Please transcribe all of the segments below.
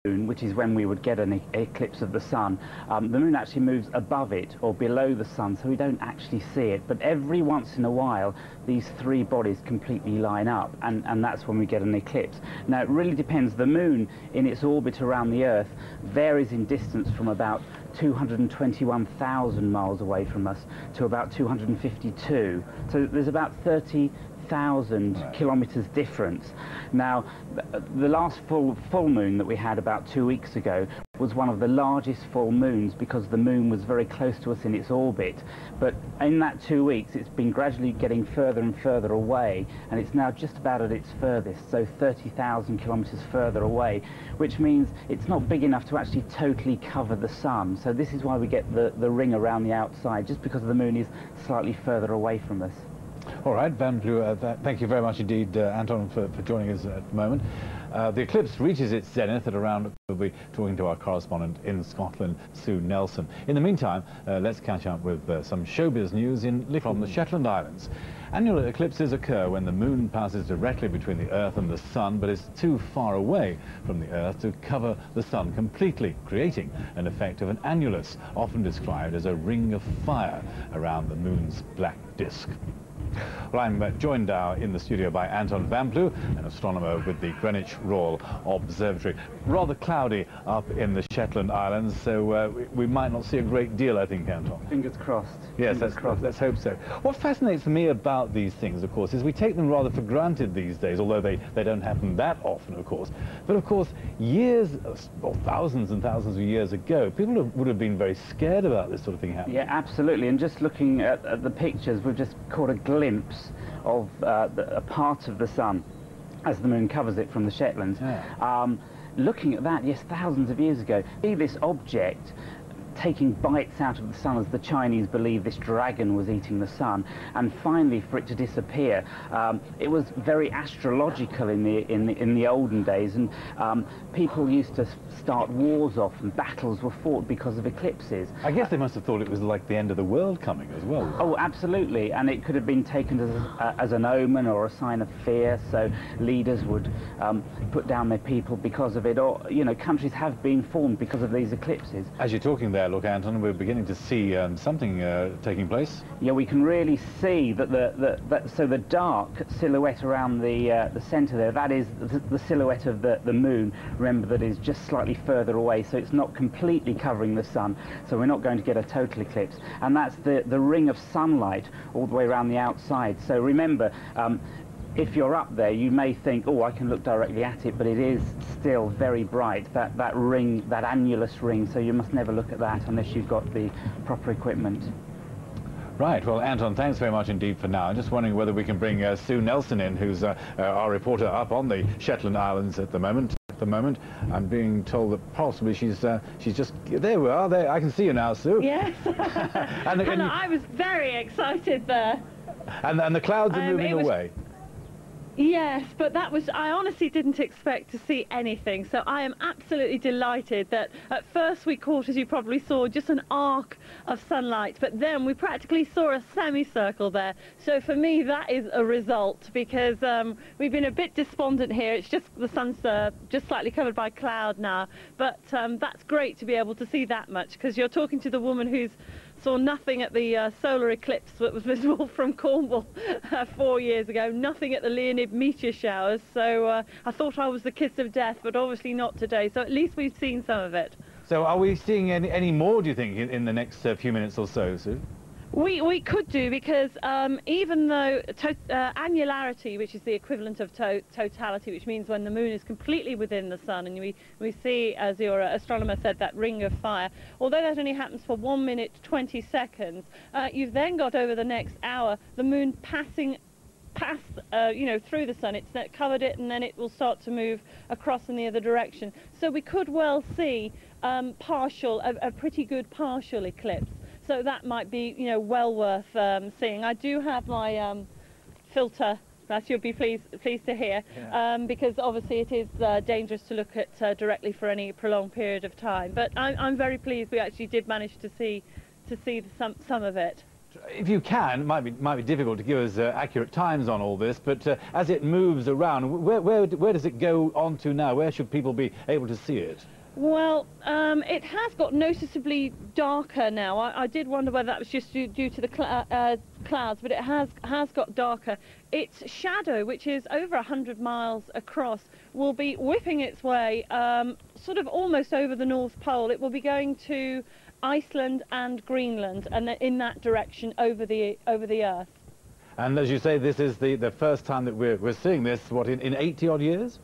moon, which is when we would get an eclipse of the sun, the moon actually moves above it or below the sun, so we don't actually see it. But every once in a while, these three bodies completely line up, and that's when we get an eclipse. Now, it really depends. The moon, in its orbit around the Earth, varies in distance from about 221,000 miles away from us to about 252. So there's about 30,000 kilometers difference. Now, the last full moon that we had about 2 weeks ago was one of the largest full moons because the moon was very close to us in its orbit. But in that 2 weeks, it's been gradually getting further and further away, and it's now just about at its furthest, so 30,000 kilometers further away, which means it's not big enough to actually totally cover the sun. So this is why we get the ring around the outside, just because the moon is slightly further away from us. All right, Van Blue, thank you very much indeed, Anton, for joining us at the moment. The eclipse reaches its zenith at around, we'll be talking to our correspondent in Scotland, Sue Nelson. In the meantime, let's catch up with some showbiz news from the Shetland Islands. Annular eclipses occur when the moon passes directly between the Earth and the sun, but is too far away from the Earth to cover the sun completely, creating an effect of an annulus, often described as a ring of fire around the moon's black disk. Well, I'm joined now in the studio by Anton Van Blue, an astronomer with the Greenwich Royal Observatory. Rather cloudy up in the Shetland Islands, so we might not see a great deal, I think, Anton. Fingers crossed. Yes, let's hope so. What fascinates me about these things, of course, is we take them rather for granted these days, although they don't happen that often, of course. But, of course, years, or thousands and thousands of years ago, people would have been very scared about this sort of thing happening. Yeah, absolutely. And just looking at the pictures, we've just caught a glimpse of a part of the sun as the moon covers it from the Shetlands. Yeah. Looking at that, yes, thousands of years ago, see this object taking bites out of the sun, as the Chinese believe this dragon was eating the sun, and finally for it to disappear. It was very astrological in the olden days, and people used to start wars off, and battles were fought because of eclipses. I guess they must have thought it was like the end of the world coming as well. Oh, absolutely, and it could have been taken as an omen or a sign of fear, so leaders would put down their people because of it, or, you know, countries have been formed because of these eclipses. As you're talking there, look, Anton, we're beginning to see something taking place. Yeah, we can really see that so the dark silhouette around the centre there, that is the silhouette of the moon. Remember, that is just slightly further away, so it's not completely covering the sun, so we're not going to get a total eclipse. And that's the ring of sunlight all the way around the outside. So remember, if you're up there, you may think, oh, I can look directly at it, but it is still very bright, that ring, that annulus ring, so you must never look at that unless you've got the proper equipment. Right, well, Anton, thanks very much indeed for now. I'm just wondering whether we can bring Sue Nelson in, who's our reporter up on the Shetland Islands at the moment. I'm being told that possibly she's just... There we are, there. I can see you now, Sue. Yes. and I was very excited there. And the clouds are moving away. Yes, but I honestly didn't expect to see anything, so I am absolutely delighted that at first we caught, as you probably saw, just an arc of sunlight, but then we practically saw a semicircle there. So for me, that is a result, because we've been a bit despondent here. It's just the sun's just slightly covered by cloud now, but that's great to be able to see that much, because you're talking to the woman who's saw nothing at the solar eclipse that was visible from Cornwall 4 years ago, nothing at the Leonid meteor showers, so I thought I was the kiss of death, but obviously not today, so at least we've seen some of it. So are we seeing any more, do you think, in the next few minutes or so, Sue? We could do, because even though annularity, which is the equivalent of totality, which means when the moon is completely within the sun, and we see, as your astronomer said, that ring of fire, although that only happens for 1 minute 20 seconds, you've then got over the next hour the moon passing past, you know, through the sun. It's covered it, and then it will start to move across in the other direction. So we could well see a pretty good partial eclipse. So that might be, you know, well worth seeing. I do have my filter, as you'll be pleased to hear, yeah. Because obviously it is dangerous to look at directly for any prolonged period of time. But I'm very pleased we actually did manage to see some of it. If you can, it might be difficult to give us accurate times on all this, but as it moves around, where does it go on to now? Where should people be able to see it? Well, it has got noticeably darker now. I did wonder whether that was just due to the clouds, but it has got darker. Its shadow, which is over 100 miles across, will be whipping its way sort of almost over the North Pole. It will be going to Iceland and Greenland, and in that direction over the Earth. And as you say, this is the first time that we're seeing this, what, in 80-odd years?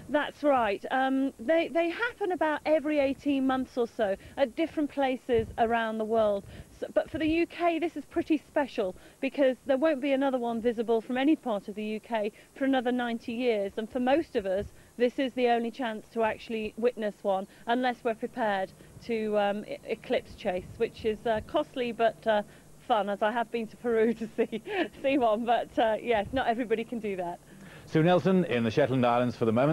That's right. They happen about every 18 months or so at different places around the world. But for the UK, this is pretty special because there won't be another one visible from any part of the UK for another 90 years. And for most of us, this is the only chance to actually witness one, unless we're prepared to eclipse chase, which is costly but fun, as I have been to Peru to see one. But yes, not everybody can do that. Sue Nelson in the Shetland Islands for the moment.